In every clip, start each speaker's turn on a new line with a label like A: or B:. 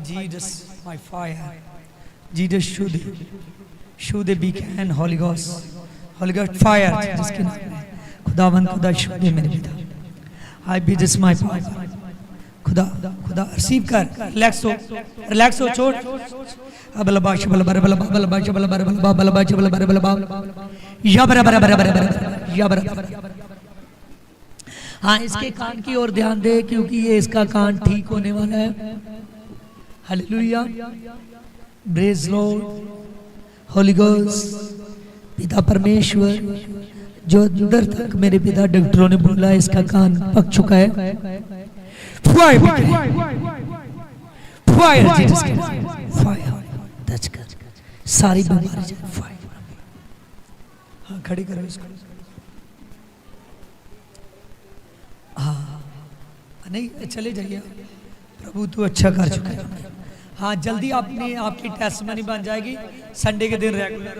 A: Jesus, my fire. Jesus, shoot the beacon, Holy Ghost fire. जिसके नाम में खुदावन खुदा शुद्ध है मेरे पिता. I be this my power. खुदा रिसीव कर. रिलैक्स हो छोड़. हाँ, इसके कान की ओर ध्यान दे क्योंकि ये इसका कान ठीक होने वाला है. Hallelujah. Praise Lord. Holi ghost. पिता परमेश्वर, जो अंदर तक मेरे पिता डॉक्टरों ने बोला इसका कान पक चुका है, फायर जीसस के फायर टच कर सारी बीमारी जाए. फायर. हाँ, खड़ी करो इसको. हाँ नहीं, चले जाइए. प्रभु तू अच्छा कर चुका है. हाँ, जल्दी आपकी टेस्टमनी बन जाएगी. संडे के दिन रेगुलर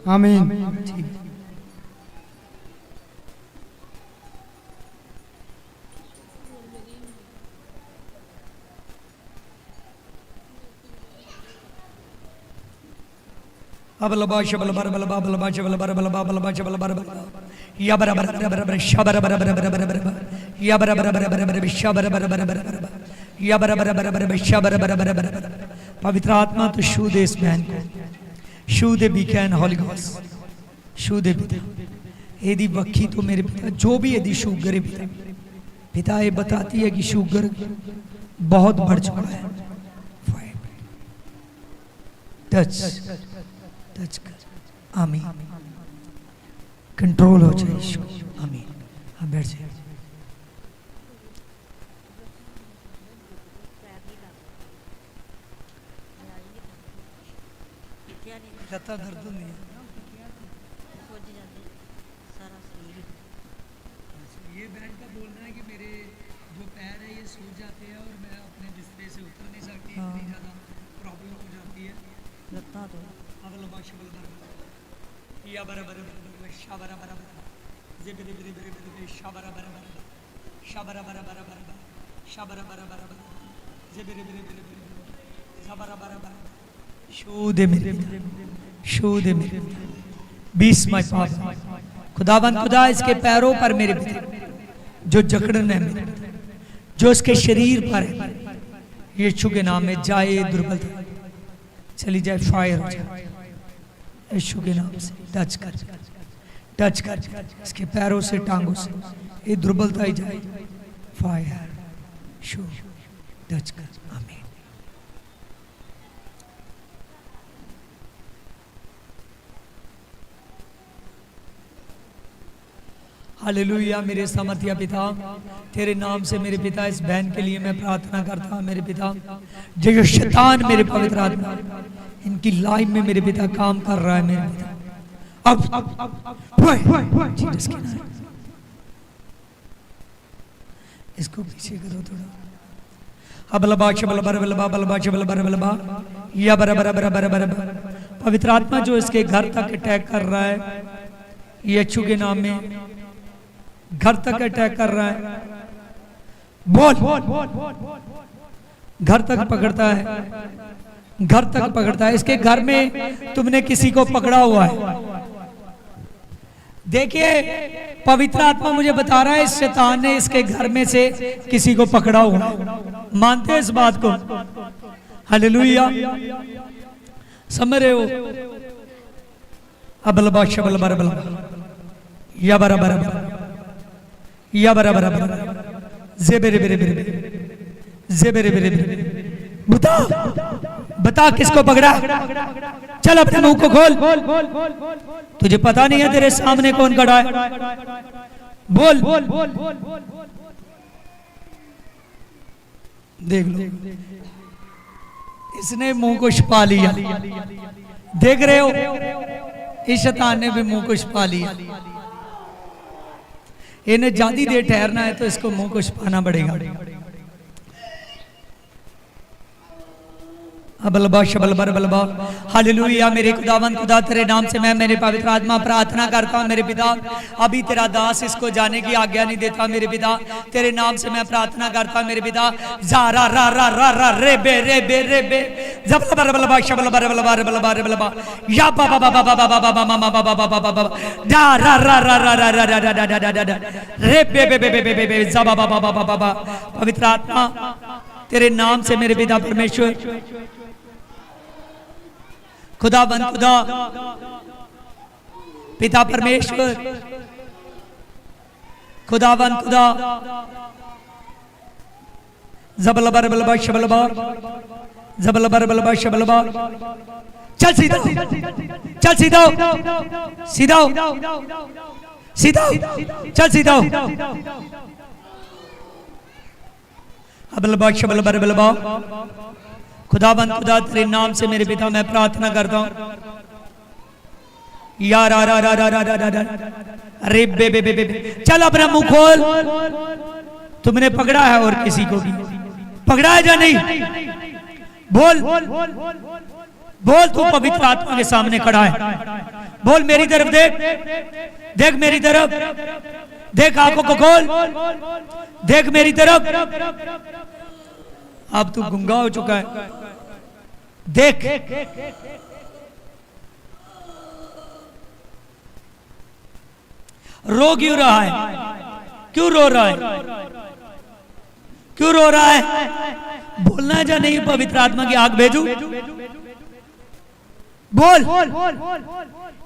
B: आमीन.
A: अब लबाश बल बर बल बाबल बाश बल बर बल बाबल बाश बल बर या बर बर बर बर शबर बर बर बर बर बर या बर बर बर बर बर शबर बर बर बर बर या बर बर बर बर शबर बर बर बर. पवित्र आत्मा तो छू दे इस बहन को. छू दे बीकैन हॉली घोस्ट. छू दे पिता. यदि वक्की तो मेरे पिता जो भी यदि शुगर है पिता ये बताती है कि शुगर बहुत बढ़ चुका है. टच कर. आमीन. कंट्रोल हो जाए इसको. आमीन. हाँ, बैठ जाए. लता दर्द नहीं है. ये बहन का बोलना है कि मेरे जो पैर है ये सूज जाते हैं और मैं अपने बिस्तर से उतर नहीं सकती. इतनी ज़्यादा प्रॉब्लम हो जाती है. लता तो या बराबर शाबरा बराबर जे बेरे बेरे बेरे बेरे शाबरा बराबर शाबरा बराबर शाबरा बराबर जे बेरे बेरे बेरे बेरे शाबरा बराबर. शोध मेरे शोध मेरे 20 माय फादर. खुदावंद खुदा इसके पैरों पर मेरे पिता जो जकड़न है मेरे जो इसके शरीर पर है यीशु के नाम में जाए दुर्बलता चली जाए. फायर हो जाए यीशु के नाम से. टच कर इसके पैरों से टांगों से ये दुर्बलता ही जाए. फायर शो टच कर. आमीन. हालेलुया. मेरे सामर्थ्य पिता तेरे नाम से मेरे पिता इस बहन के लिए मैं प्रार्थना करता हूँ मेरे पिता. जो शैतान मेरे पवित्र आत्मा इनकी लाइफ में मेरे पिता काम कर रहा है मेरे पिता. अब जीसस के नाम इसको पीछे करो थोड़ा. अब लबाश बल बर बल बाबल बाश बल बर बल बा या बर बर बर बर बर. पवित्र आत्मा जो इसके घर तक अटैक कर रहा है यीशु के नाम में घर तक अटैक कर रहा है. बोल. घर तक पकड़ता है. घर तक पकड़ता है. इसके घर में तुमने किसी को पकड़ा हुआ है. देखिए पवित्र आत्मा मुझे बता रहा है इस शैतान ने इसके घर में से किसी को पकड़ा हुआ है. मानते हो इस बात को? हालेलुया. समझ रहे हो? अबल बाश बल बर बल या बर बर या बर बर जे बेरे बेरे बेरे जे बेरे बेरे बेरे. बता किसको पकड़ा. चल अपने मुंह को खोल. तुझे पता नहीं है तेरे सामने कौन खड़ा है. बोल. देख लो इसने मुंह को छुपा लिया. देख रहे हो इस शैतान ने भी मुंह को छुपा लिया. इन्हें ज्यादा देर ठहरना है तो इसको मुंह को छुपाना पड़ेगा. अबलबा शबलबर बलबा हालेलुया। मेरे खुदावंद खुदा तेरे नाम से मैं मेरे पवित्र आत्मा प्रार्थना करता हूँ मेरे पिता, अभी तेरा दास इसको जाने की आज्ञा नहीं देता मेरे पिता, तेरे नाम से मैं प्रार्थना करता हूँ मेरे पिता। जारा रा रा रा रा रे बे जबलबर बलबा शबलबर बलबा बलबा बलबा या बाबा बाबा बाबा बाबा बाबा बाबा बाबा बाबा दा रा रा रा रा रा रा रा रा रा रा रे बे बे बे बे बे जबा बाबा बाबा बाबा। पवित्र आत्मा तेरे नाम से मेरे पिता परमेश्वर, खुदावंद खुदा पिता परमेश्वर, खुदावंद खुदा जबलबर बलबा शबलबा जबलबर बलबा शबलबा। चल सीधा, चल सीधा, सीधा सीधा, चल सीधा। अबलबा शबलबर बलबा। खुदावंद खुदा तेरे नाम से मेरे पिता मैं प्रार्थना करता हूँ। यार रा रा रा रा रा रा रा अरे बे बे बे बे। चल अपना मुंह खोल। तुमने पकड़ा है और किसी को भी पकड़ा है या नहीं? बोल बोल। तू पवित्र आत्मा के सामने खड़ा है। बोल मेरी तरफ देख, देख मेरी तरफ देख, आंखों को खोल, देख मेरी तरफ। अब तू गुंगा हो चुका है, देख। रो क्यों रहा है? क्यों रो रहा है? क्यों रो रहा है? बोलना है या नहीं? पवित्र आत्मा की आग भेजू? बोल।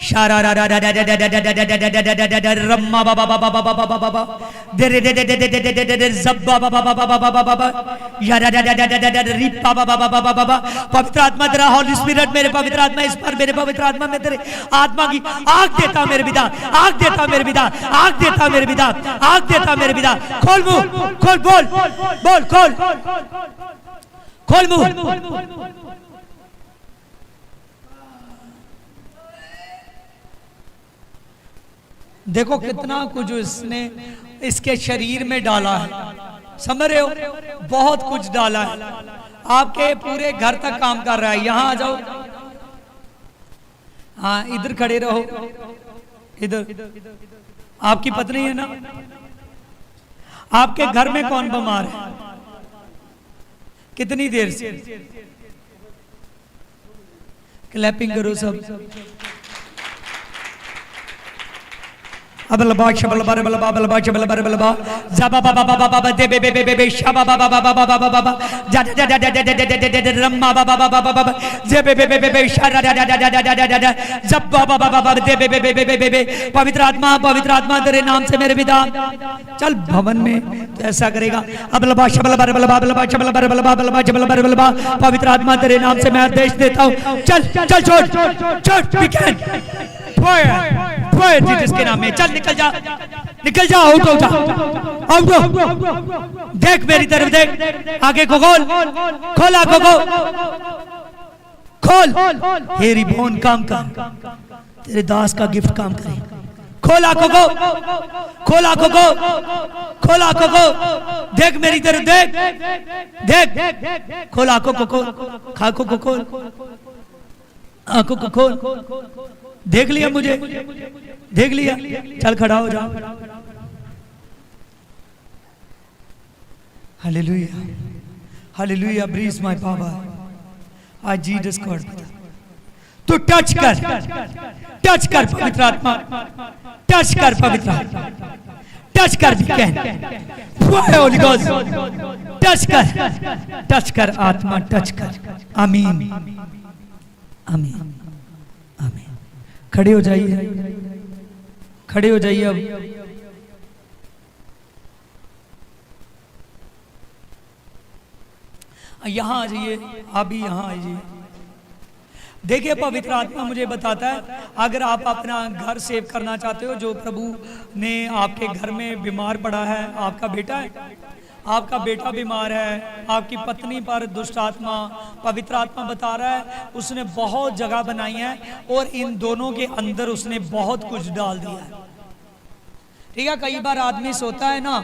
A: शारा रा रा रा रा रा रा रम्मा बाबा बाबा बाबा बाबा बाबा दे रे दे दे दे दे दे दे दे जब्बा बाबा बाबा बाबा बाबा बाबा या रा रा रा रा रा रा रिप्पा बाबा बाबा बाबा बाबा। पवित्र आत्मा तेरा हॉली स्पिरिट मेरे पवित्र आत्मा इस पर मेरे पवित्र आत्मा में तेरे आत्मा की आग देता मेरे पिता, आग देता मेरे पिता, आग देता मेरे पिता, आग देता मेरे पिता। खोल मुंह, खोल, बोल बोल, खोल खोल मुंह। देखो कितना कुछ इसने इसके शरीर में डाला है, समझ रहे हो? बहुत कुछ डाला है, आपके पूरे घर तक काम कर रहा है। यहां आ जाओ, हाँ इधर खड़े रहो, इधर। आपकी पत्नी है ना? आपके घर में कौन बीमार है? कितनी देर से? क्लैपिंग करो सब। अबलबा शबलबर बलबा बलबा शबलबर बलबा जबा बाबा बाबा बाबा दे बे बे बे बे शबा बाबा बाबा बाबा बाबा जा जा जा जा रम्मा बाबा बाबा बाबा जे बे बे बे बे शरा जा जा जा जा जा जब बाबा बाबा दे बे बे बे बे बे। पवित्र आत्मा तेरे नाम से मेरे पिता, चल भवन में तो ऐसा करेगा। अबलबा शबलबर बलबा बलबा शबलबर बलबा बलबा शबलबर बलबा। पवित्र आत्मा तेरे नाम से मैं आदेश देता हूँ, चल चल छोड़ छोड़ बिकन जिसके नाम में, चल निकल जा, निकल जा, आउट हो जा, आउट हो। देख मेरी तरफ देख, आगे को खोल, खोल आंखों को, खोल। हेरी बोन काम कर, तेरे दास का गिफ्ट काम करे। खोल आंखों को, खोल आंखों को, खोल आंखों को, देख मेरी तरफ देख, देख, खोल आंखों को, खोल आंखों को, खोल आंखों को, खोल। देख लिया मुझे, देख लिया, चल खड़ा हो जा। Hallelujah, hallelujah, breathe my power, I Jesus God. तू टच कर, टच कर पवित्र आत्मा, टच कर पवित्र आत्मा, टच कर होली गोस्ट, टच कर, टच कर आत्मा, टच कर। आमीन, आमीन, आमीन। खड़े हो जाइए, खड़े हो जाइए। अब यहां आ जाइए, आप भी यहां आइए। देखिए पवित्र आत्मा मुझे बताता है, अगर आप अपना घर सेव करना चाहते हो, जो प्रभु ने आपके घर में बीमार पड़ा है, आपका बेटा है, आपका बेटा बीमार है, आपकी पत्नी पर दुष्ट आत्मा, पवित्र आत्मा बता रहा है उसने बहुत जगह बनाई है और इन दोनों के अंदर उसने बहुत कुछ डाल दिया है। ठीक है, कई बार आदमी सोता है ना,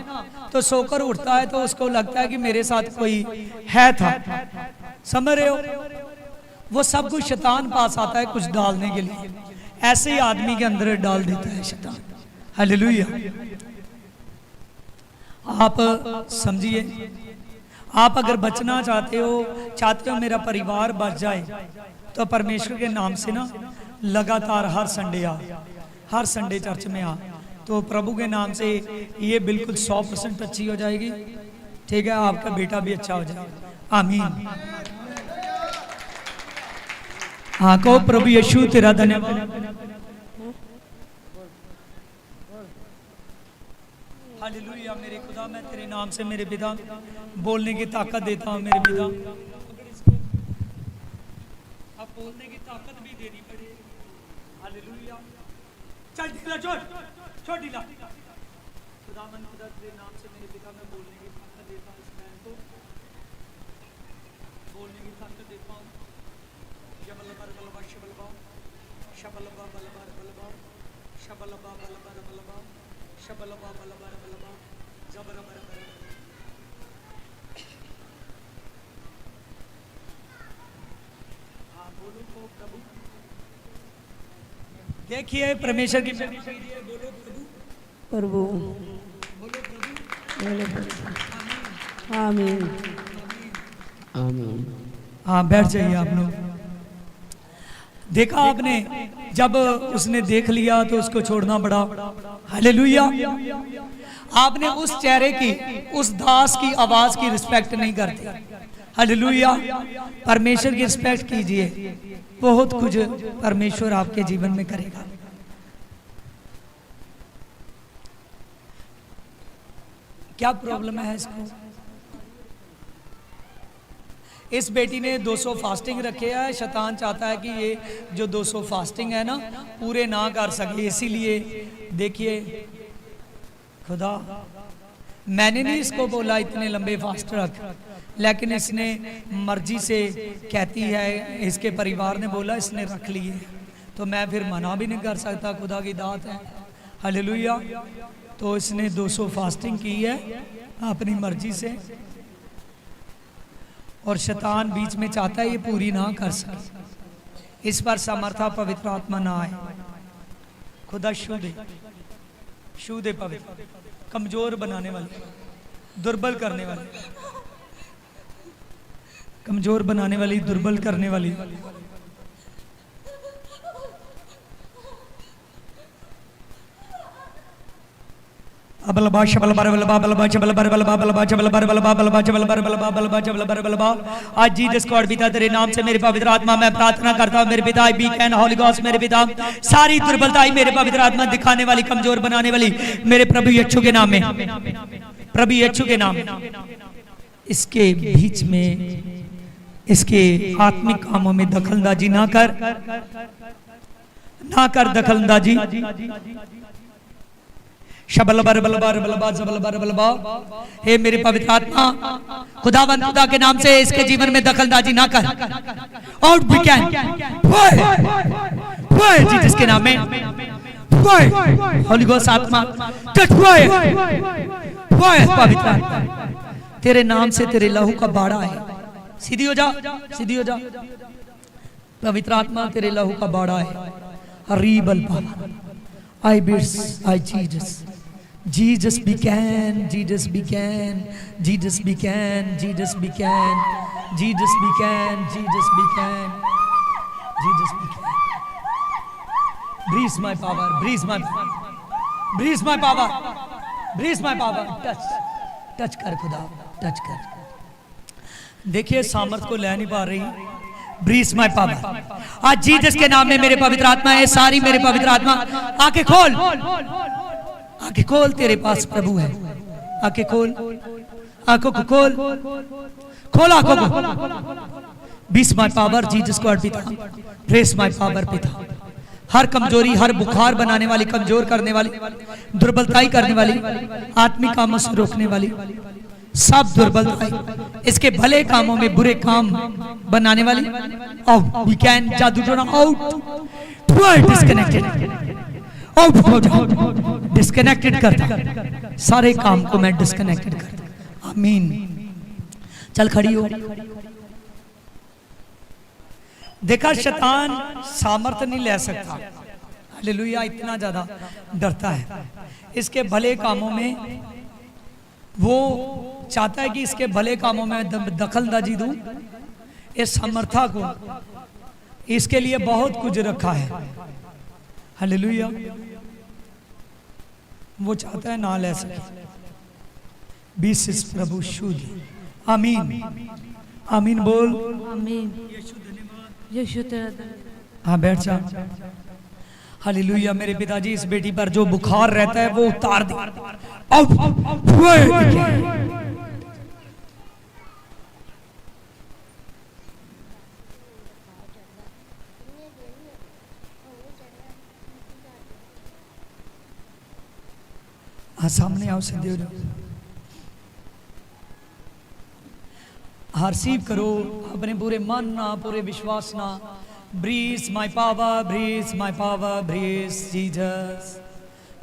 A: तो सोकर उठता है तो उसको लगता है कि मेरे साथ कोई है था, समझ रहे हो? वो सब कुछ शैतान पास आता है कुछ डालने के लिए, ऐसे ही आदमी के अंदर डाल देता है शैतान। हालेलुया। आप समझिए, आप अगर बचना चाहते हो मेरा परिवार बच जाए, तो परमेश्वर के नाम से ना लगातार हर संडे चर्च में आ, तो प्रभु के नाम से ये बिल्कुल 100% अच्छी हो जाएगी। ठीक है, आपका बेटा भी अच्छा हो जाएगा। आमीन। हाँ कहो, प्रभु यीशु तेरा धन्यवाद। हालेलुया। मेरे खुदा, मैं तेरे नाम से मेरे पिता बोलने की ताकत देता हूँ। मेरे पिता अब बोलने की ताकत भी देनी पड़े। हालेलुया। चल ढीला, छोड़ ढीला। खुदावन खुदा तेरे नाम से मेरे पिता मैं बोलने की ताकत देता हूँ। इस बहन को बोलने की ताकत देता हूँ। शबलबर बलबा शबलबा शबलबा बलबर बलबा शबलबा बलबर बलबा शबलबा बलबर बलबा जबरबर बलबर। हाँ बोलो तो प्रभु। देखिए परमेश्वर की बोलो
B: प्रभु,
A: बोलो प्रभु।
B: आमीन आमीन।
A: हाँ बैठ जाइए आप लोग। देखा आपने, जब उसने देख लिया तो उसको छोड़ना पड़ा। हालेलुया। आपने उस चेहरे की, उस दास की आवाज की रिस्पेक्ट नहीं करते। हालेलुया। परमेश्वर की रिस्पेक्ट कीजिए, बहुत कुछ परमेश्वर आपके जीवन में करेगा। क्या प्रॉब्लम है इसको? इस बेटी ने 200 फास्टिंग रखे है। शैतान चाहता है कि ये जो 200 फास्टिंग है ना पूरे ना कर सके, इसीलिए देखिए खुदा, मैंने नहीं इसको बोला इतने लंबे फास्ट रख, लेकिन इसने मर्जी से कहती है, इसके परिवार ने बोला इसने रख लिए, तो मैं फिर मना भी नहीं कर सकता। खुदा की दात है। हालेलुया। तो इसने 200 फास्टिंग की है अपनी मर्जी से, और शैतान बीच में चाहता है ये पूरी ना कर सके। इस पर समर्था पवित्र आत्मा ना आए। खुदा शुद्ध पवित्र, कमजोर बनाने वाले, दुर्बल करने वाले, कमजोर बनाने वाली, दुर्बल करने वाली। आज जीसस गॉड पिता तेरे नाम से मेरे पवित्र आत्मा मैं प्रार्थना करता हूँ मेरे पिता, बी कैन होली गॉस्ट मेरे पिता, सारी दुर्बलताएं मेरे पवित्र आत्मा दिखाने वाली, कमजोर बनाने वाली, मेरे प्रभु यीशु के नाम में, प्रभु यीशु के नाम, इसके बीच में इसके आत्मिक कामों में दखलंदाजी ना कर दखलंदाजी। शबल बर बल बर बलबा जबल बर बलबा। हे मेरे पवित्र आत्मा, खुदावंद खुदा के नाम से इसके जीवन में दखलंदाजी ना कर। आउट वी कैन जीसस के नाम में होली गोस्ट आत्मा टच पवित्र आत्मा तेरे नाम से तेरे लहू का बाड़ा है। सीधी हो जा, सीधी हो जा। पवित्र आत्मा तेरे लहू का बाड़ा है। हरीबल I bids I Jesus began, Jesus began, Jesus began, Jesus began, Jesus began, Jesus began, Jesus began. Breathe my power, breathe my power, breathe my power, breathe my power. Touch कर खुदा, touch कर। देखिए सामर्थ को ले नहीं पा रही। Breathe my power. आज जीसस के नाम में मेरे पवित्र आत्मा है, सारी मेरे पवित्र आत्मा आंखें खोल, आंखें खोल, तेरे पास प्रभु है। आंखें खोल, आंखों को खोल, खोल आंखों को। Breathe my power Jesus God पिता, ब्रीज माय पावर पिता। हर कमजोरी, हर बुखार बनाने वाली, कमजोर करने वाली, दुर्बलताई करने वाली, आत्मिक कामों से रोकने वाली सब दुर्बलताएं, इसके भले कामों में बुरे काम बनाने वाली, आउट वी कैन जादू टोना आउट, डिस्कनेक्टेड, आउट हो जाओ, डिस्कनेक्टेड करता, सारे काम को मैं डिस्कनेक्टेड करता। आमीन। चल खड़ी हो। देखा शैतान सामर्थ्य नहीं ले सकता, हालेलुया, इतना ज्यादा डरता है। इसके भले कामों में वो चाहता है कि इसके भले कामों में दखलंदाजी दूं, इस समर्था को, इसके लिए बहुत कुछ रखा है, हालेलुया। वो चाहता है ना ले सके। 20 प्रभु शुद्ध, आमीन आमीन बोल,
B: आमीन। यीशु तेरा
A: हाँ बैठ जा, हालेलुया। मेरे पिताजी इस बेटी पर जो बुखार रहता है वो उतार दे अब। हाँ सामने आओ, सिद्धि हो जाओ, रिसीव करो अपने पूरे मन ना, पूरे विश्वास ना। Breathe my power, breathe my power, breathe Jesus,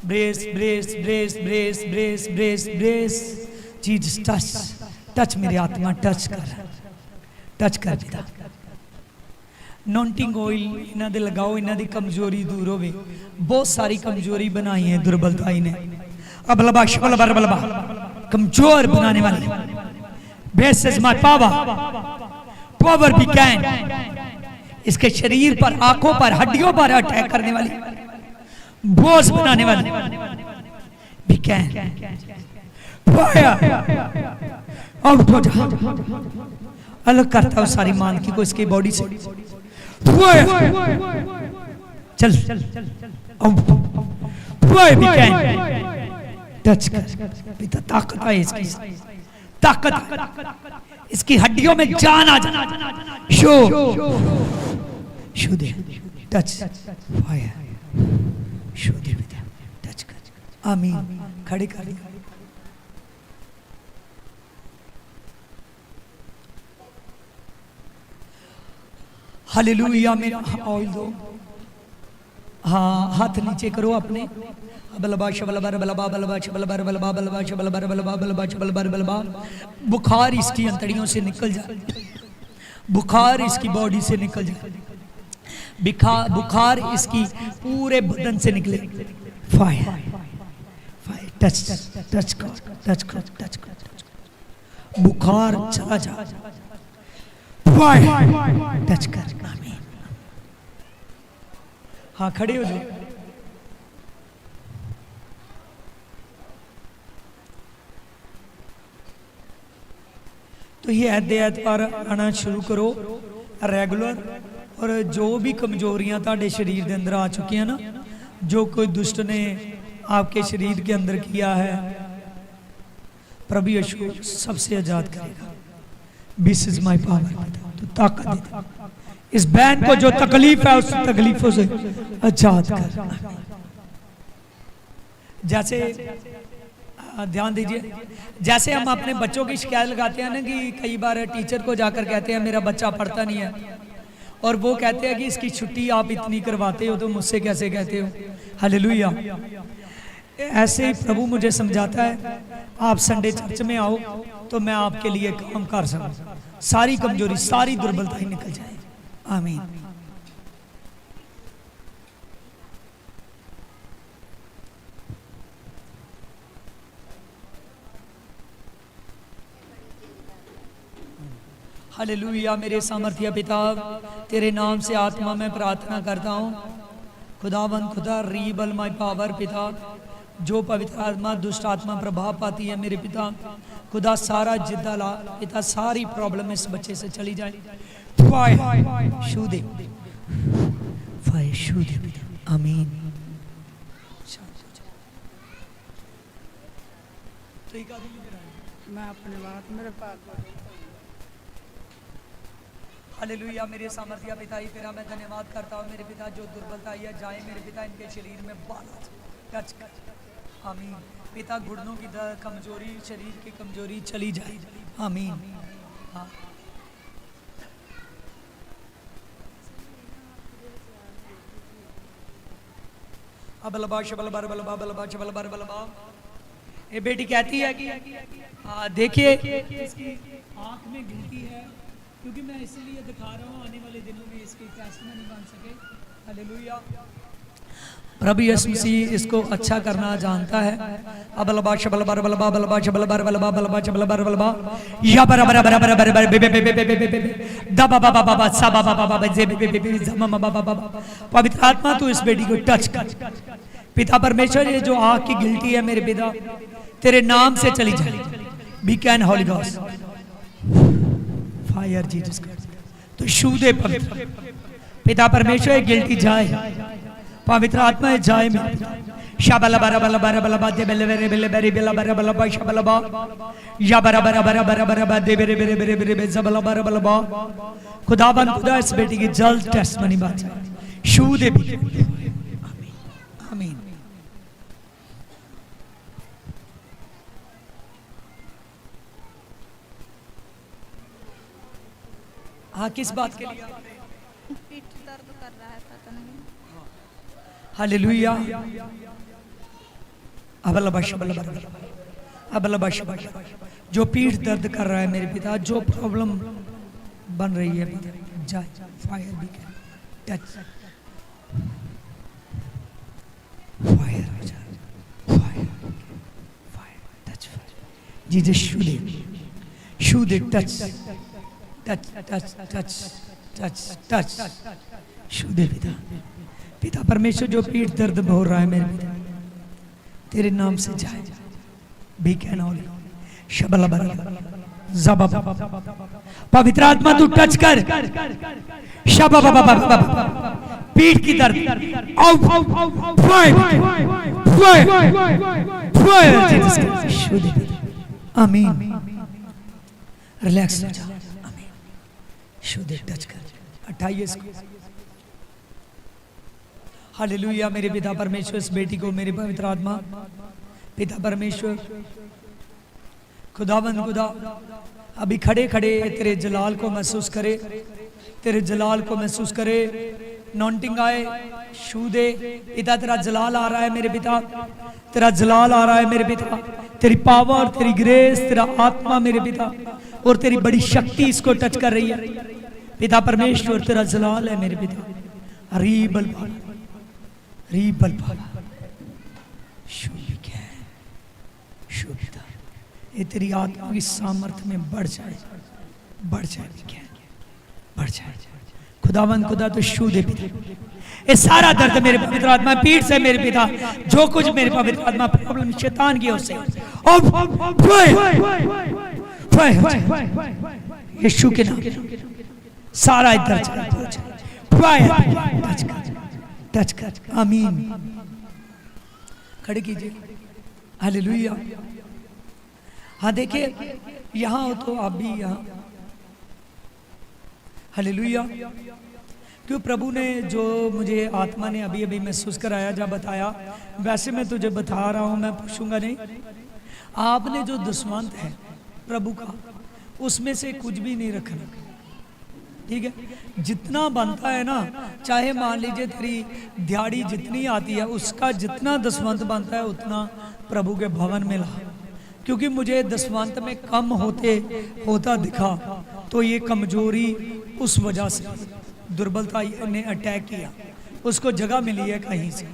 A: breathe breathe breathe breathe breathe breathe breathe Jesus. Touch touch मेरी आत्मा, टच कर पिता। नॉन्टिंग ऑयल इन्हां दे लगाओ, इन्हां दी कमजोरी दूर होवे। बहुत सारी कमजोरी बनाई है दुर्बलता इन्हें, अबलबा शबलबा रबलबा, कमजोर बनाने वाली। This is my power, power be can, इसके शरीर पर, आंखों पर, हड्डियों पर अटैक करने वाली, बोझ बनाने वाली be can, fire आउट हो जा, अलग करता हूँ सारी मानकी को इसकी बॉडी से। चल out, fire be can, touch कर पिता। ताकत है इसकी, ताकत, इसकी हड्डियों में जान आ जा। शो शो दे, टच फायर, शो दे पिता, टच कर। आमीन। खड़े कर, हालेलुया। मेरा ऑयल दो, हाँ हाथ नीचे करो अपने। बलबा शबलबर बलबा बलबा शबलबर बलबा बलबा शबलबर बलबा बलबा शबलबर बलबा। बुखार इसकी अंतड़ियों से निकल जाए, बुखार इसकी बॉडी से निकल जाए, बुखार इसकी पूरे बदन से निकले। फायर फायर, टच टच कर, टच कर, टच कर, बुखार चला जा। फायर, टच कर। आमीन। हाँ खड़े हो जाओ। तो ये अध्याय पर आना शुरू करो रेगुलर। और जो भी कमजोरियां ताड़े शरीर के अंदर आ चुकी हैं ना, जो कोई दुष्ट ने आपके शरीर के अंदर किया है, प्रभु यीशु सबसे आजाद करेगा। दिस इज माय पावर, तो ताकत दे इस बहन को, जो तकलीफ है उस तकलीफों से आजाद कर। जैसे ध्यान दीजिए, जैसे हम अपने बच्चों की शिकायत लगाते हैं ना, कि कई बार टीचर को जाकर कहते हैं मेरा बच्चा पढ़ता नहीं है, और वो कहते हैं कि इसकी छुट्टी आप इतनी करवाते हो तो मुझसे कैसे कहते हो। हालेलुया। ऐसे ही प्रभु मुझे समझाता है, आप संडे चर्च में आओ तो मैं आपके लिए काम कर सकूं, सारी कमजोरी, सारी दुर्बलता ही निकल जाए। आमीन। हालेलुया। मेरे सामर्थ्य पिता, तेरे नाम से आत्मा में प्रार्थना करता हूँ, खुदावंद खुदा, रीबल माय पावर पिता, जो पवित्र आत्मा दुष्ट आत्मा प्रभाव पाती है मेरे पिता, खुदा सारा जिद्दा ला पिता, सारी प्रॉब्लम इस बच्चे से चली जाए। शू दे, शू दे पिता। आमीन।
B: मैं अपने बात मेरे पास।
A: हालेलुया। मेरे सामर्थ्य पिता ही तेरा मैं धन्यवाद करता हूँ मेरे पिता, जो दुर्बलता है जाए मेरे पिता, इनके शरीर में बाला टच कर। आमीन। पिता घुटनों की कमजोरी, शरीर की कमजोरी चली जाए। आमीन। हाँ बलबा शबलबर बलबा बलबा शबलबर बलबा। ये बेटी कहती है कि देखिए इसकी आंख में गिनती है, क्योंकि मैं इसलिए दिखा रहा हूँ, आने वाले दिनों में इसकी टेस्टमनी बन सके। हालेलुया। प्रभु यीशु मसीह इसको अच्छा करना जानता है। अबलबा शबलबर बलबा बलबा शबलबर बलबा बलबा शबलबर बलबा या बराबर बराबर बराबर बे बे बे बे बे बे दबा बाबा बाबा सबा बाबा बाबा जे बे बे बे जमा बाबा बाबा। पवित्र आत्मा तू इस बेटी को टच कर। पिता परमेश्वर, ये जो आग की गिल्टी है मेरे पिता, तेरे नाम से चली जाए। Be can holy ghost fire Jesus Christ. तो छू दे पवित्र पिता परमेश्वर, गिल्टी जाए, पवित्र आत्मा जाए में। शाबला बरा बला बरा बला बादे बेले बेरे बेले बेरे बेला बरा बला बा शाबला बा या बरा बरा बरा बरा बरा बादे बेरे बेरे बेरे बेरे बे जबला बरा बला बा। खुदाबंद खुदा इस बेटी की जल्द टेस्टमनी बात छू दे भी। आमीन। हाँ, किस बात के लिए?
B: पीठ दर्द कर रहा है, पता नहीं।
A: हालेलुया। जो पीठ दर्द कर रहा है मेरे पिता, जो प्रॉब्लम बन रही है पिता, जाए फायर भी टच फायर हो जाए, फायर फायर टच जीसस शू दे touch touch touch touch touch touch शू दे पिता। पिता परमेश्वर, जो पीठ दर्द हो रहा है मेरे पिता, तेरे नाम से जाए। भी कहना शबला जबा पवित्र आत्मा तू टच कर। शबा पीठ की दर्द आमीन। रिलैक्स हो जा। आमीन। शुद्ध टच कर। 28 को हालेलुया। मेरे पिता परमेश्वर, इस बेटी को मेरे पवित्र आत्मा पिता परमेश्वर खुदाबंद खुदा अभी खड़े खड़े तेरे जलाल को महसूस करे, तेरे जलाल को महसूस करे। नॉन्टिंग आए, छू दे पिता। तेरा जलाल आ रहा है मेरे पिता, तेरा जलाल आ रहा है मेरे पिता। तेरी पावर, तेरी ग्रेस, तेरा आत्मा मेरे पिता, और तेरी बड़ी शक्ति इसको टच कर रही है पिता परमेश्वर। तेरा जलाल है मेरे पिता। रीबल रीबल शुभ ये तेरी आत्मा की सामर्थ्य में बढ़ जाए, बढ़ जाए, बढ़ जाए। खुदावंद खुदा तो शू दे पिता। ये सारा दर्द मेरे पवित्र आत्मा पीठ से मेरे पिता, जो कुछ मेरे पवित्र आत्मा प्रॉब्लम शैतान की ओर से, यीशु के नाम सारा दर्द टच कर। आमीन। खड़े कीजिए। हालेलुया। हाँ, देखिए यहाँ हो तो आप भी यहाँ। हालेलुया। क्यों प्रभु ने जो मुझे आत्मा ने अभी अभी महसूस कराया, जब बताया, वैसे मैं तुझे बता रहा हूँ, मैं पूछूंगा नहीं। आपने जो दसवंत है प्रभु का, उसमें से कुछ भी नहीं रखना, ठीक है। जितना बनता है ना, चाहे मान लीजिए तेरी दिहाड़ी जितनी आती है, उसका जितना दसवंत बनता है उतना प्रभु के भवन में ला। क्योंकि मुझे दसवंत में कम होता दिखा, तो ये कमजोरी उस वजह से, दुर्बलता ने अटैक किया, उसको जगह मिली है कहीं से,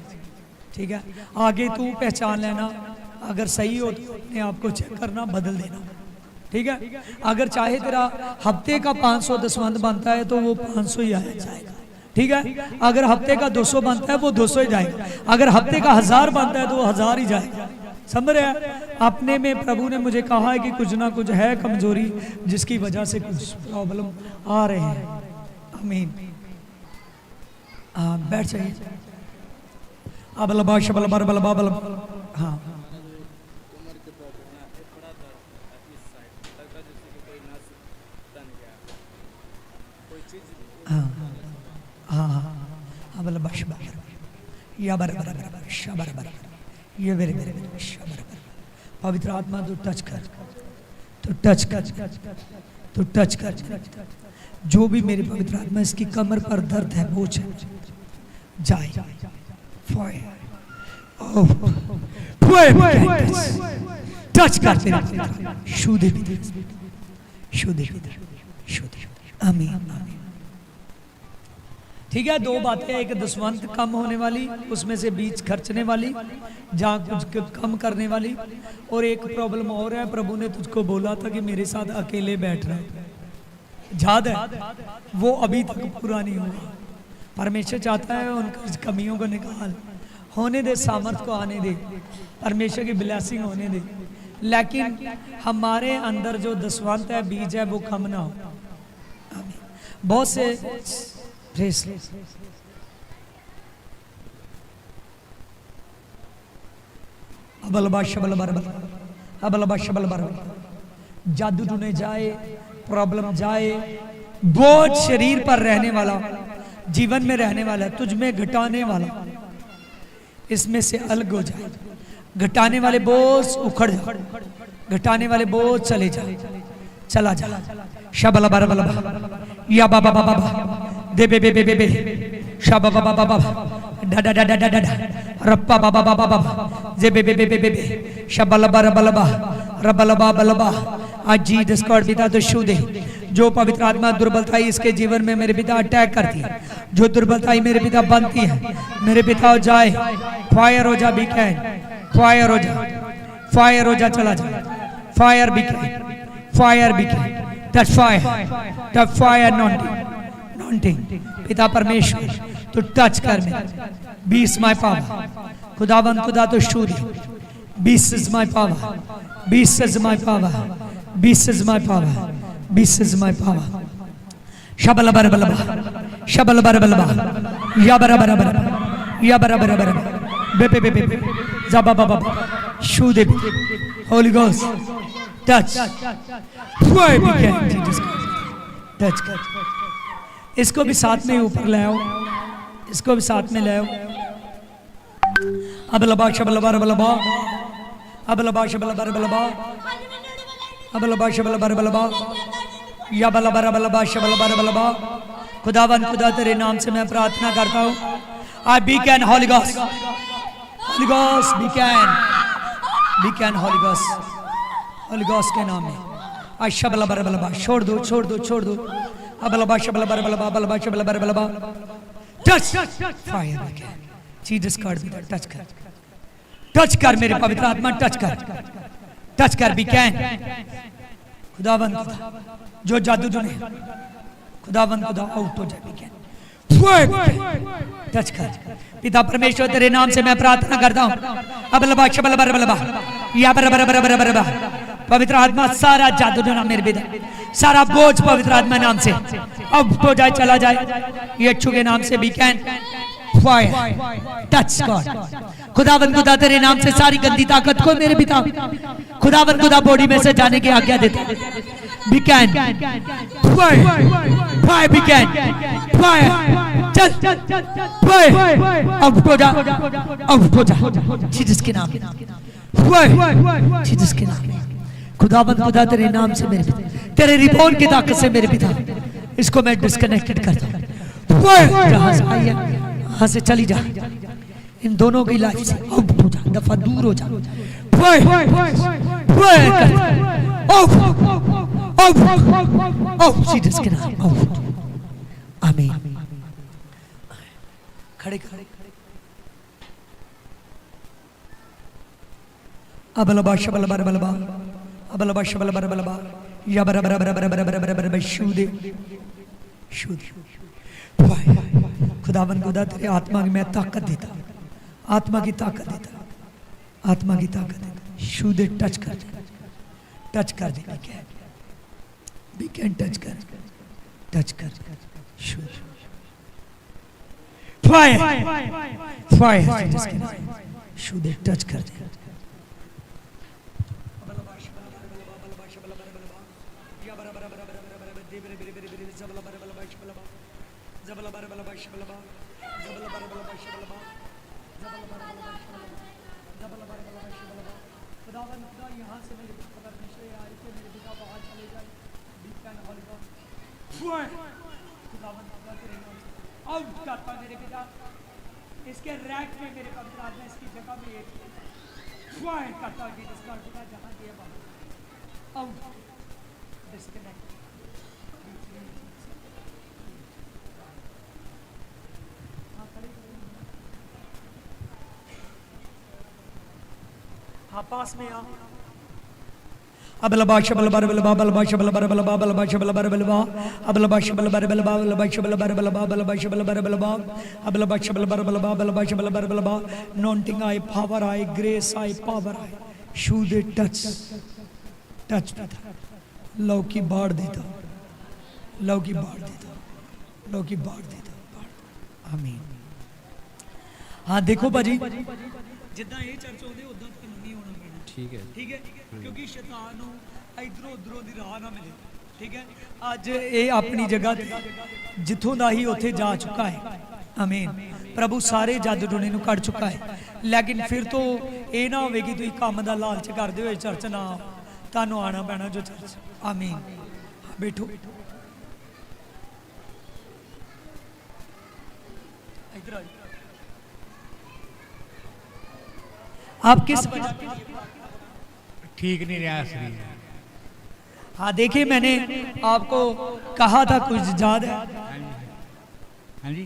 A: ठीक है। आगे तू पहचान लेना, अगर सही हो तो अपने आप को चेक करना, बदल देना, ठीक है। अगर चाहे तेरा हफ्ते का 500 दसवंत बनता है तो वो 500 ही आया जाएगा, ठीक है। अगर हफ्ते का 200 बनता है वो 200 ही जाएगा। अगर हफ्ते का 1000 बनता है तो वो 1000 ही जाएगा। समझ रहे हैं? अपने में प्रभु ने मुझे कहा है कि कुछ ना कुछ है कमजोरी, जिसकी वजह से कुछ प्रॉब्लम आ रहे हैं। आमीन। बैठ जाइए। हाँ, पवित्र आत्मा तू टच कर, तू टच कर, तू टच कर। जो भी मेरी पवित्र आत्मा इसकी कमर पर दर्द है, बोझ है, जाए। टच कर, शू दे, शू दे, शू दे। आमीन आमीन। ठीक है, दो बातें, एक दसवंत कम होने वाली, उसमें से बीज खर्चने वाली, जहाँ कुछ कम करने वाली, और एक प्रॉब्लम और है, प्रभु ने तुझको बोला था कि मेरे साथ अकेले बैठ रहा है, याद है? वो अभी तक पूरा नहीं हुआ। परमेश्वर चाहता है उन कमियों को निकाल, होने दे, सामर्थ को आने दे, परमेश्वर की ब्लेसिंग होने दे, लेकिन हमारे अंदर जो दसवंत है, बीज है, वो कम ना हो। बहुत से जादू टूने जाए, प्रॉब्लम जाए, बोझ शरीर पर रहने वाला, जीवन में रहने वाला, तुझ में घटाने वाला, इसमें से अलग हो जाए। घटाने वाले बोझ उखड़ जा, घटाने वाले बोझ चले जा, चला जा। शबला बारा बला या बाबा बाबा दे बे बे बे बे बे शबा बाबा बाबा डा डा डा डा डा डा रप्पा बाबा बाबा बाबा जे बे बे बे बे बे शबला बारा बलबा रबला बाबा बलबा। आज जी डिस्कॉर्ड पिता तो शू दे, जो पवित्र आत्मा दुर्बलताई इसके जीवन में मेरे पिता अटैक करती है, जो दुर्बलताई मेरे पिता बनती है, मेरे पिता हो जाए, फायर हो जा, बीकैन फायर हो जा, फायर हो जा, चला जा, फायर बीकैन, फायर बीकैन, टच फायर, टच फायर नॉन्टिंग। पिता परमेश्वर तो टच कर में, बीस माय पावर, खुदावंद खुदा तो शू दे, बीस इज माय पावर, बीस इज माय पावर, बीस इज माय पावर, बीस इज माय पावर। शबल बर बलबा, शबल बर बलबा, या बर बर बर, या बर बर बर, बे बे बे बे, जबा बाबा, शू दे, होली गोस्ट टच, फायर बीकैन, जीसस टच कर। इसको भी साथ में ऊपर ले आओ, इसको भी साथ में ले आओ। अब लबा शबल बर बलबा, अब लबा शबल बर बलबा, अब लबा शबल बर बलबा, या बला बर बलबा शबल बर बलबा। खुदावन खुदा तेरे नाम से मैं प्रार्थना करता हूँ, आई बीकैन होली गोस्ट, होली गोस्ट बीकैन, बीकैन होली गोस्ट, होली गोस्ट के नाम में आज शबल बर बलबा, छोड़ दो छोड़ दो छोड़ दो। अबलबा शबल बर बलबा, बलबा शबल बर बलबा, टच फायर बीकैन, जीसस गॉड भी टच कर, टच कर मेरे पवित्र आत्मा, टच कर, टच कर बीकैन। खुदावन खुदा जो जादू तूने, खुदावन खुदा आउट हो जाए बीकैन, टच कर। पिता परमेश्वर तेरे नाम से मैं प्रार्थना करता हूँ, अबलबा शबल बर बलबा, या बर बर बर बर बर बर, पवित्र आत्मा सारा जादू टोना मेरे पिता, सारा बोझ पवित्र आत्मा नाम से अब तो जाए, चला जाए, यीशु के नाम से बीकैन फायर टच गॉड। खुदावन खुदा तेरे नाम से सारी गंदी ताकत को मेरे पिता, खुदावन खुदा बॉडी में से जाने की आज्ञा देता, बीकैन फायर, फायर बीकैन फायर, चल फायर, अब तो जा, अब तो जा, जीसस के नाम, फायर जीसस के नाम। खुदावंद खुदा तेरे नाम से मेरे पिता, तेरे रिबोन की ताकत से मेरे पिता, इसको मैं डिस्कनेक्टेड करता हूँ, जहां से आई है वहां से चली जा, इन दोनों की लाइफ से आउट हो जा, दफा दूर हो जा, जीसस के नाम, आमीन। खड़े खड़े अबलबा शबल बर बलबा, अबलबा शबल बर बलबा, या बर बर बर बर बर बर बर बर बर शूदे शूदे। खुदावन खुदा तेरे आत्मा की मैं ताकत देता, आत्मा की ताकत देता, आत्मा की ताकत देता, शूदे टच कर, टच कर दे, बीकैन टच कर, टच कर, शूद फायर, फायर शूदे टच कर दे। इसके रैक में मेरे पवित्र आत्मा इसकी जगह में एक फायर करता है, जीसस का खुदा जहां दिया बाहर आउट डिस्कनेक्ट हाँ पास में आ अबलबाश बलबर बलबा बलबाश बलबर बलबा बलबाश बलबर बलबा अबलबाश बलबर बलबा बलबाश बलबर बलबा बलबाश बलबर बलबा अबलबाश बलबर बलबा बलबाश बलबर बलबा नॉन्टिंग I power I grace I power I शू दे टच टच लव की बाढ़ देता लव की बाढ़ देता लव की बाढ़ देता आमीन। हाँ देखो भाजी जिद्दां ये चर्च होंदे उदां तुहानूं नहीं होना पैना
C: ठीक है
A: ठीक है क्योंकि शैतान नूं इधरों उधरों दी राह ना मिले ठीक है। अज ये अपनी जगह ते जिथों दा ही उत्थे जा चुका है आमीन। प्रभु सारे जद टुने नूं कढ चुका है लेकिन फिर तो ये ना होवे कि तुसीं काम दा लालच करदे होए चर्च ना तुहानूं आना पैना जो चर्च आमीन। बैठो इधर आ आप किस
D: ठीक नहीं रहा शरीर।
A: हाँ देखिए मैंने आपको कहा था कुछ याद है
D: हाँ जी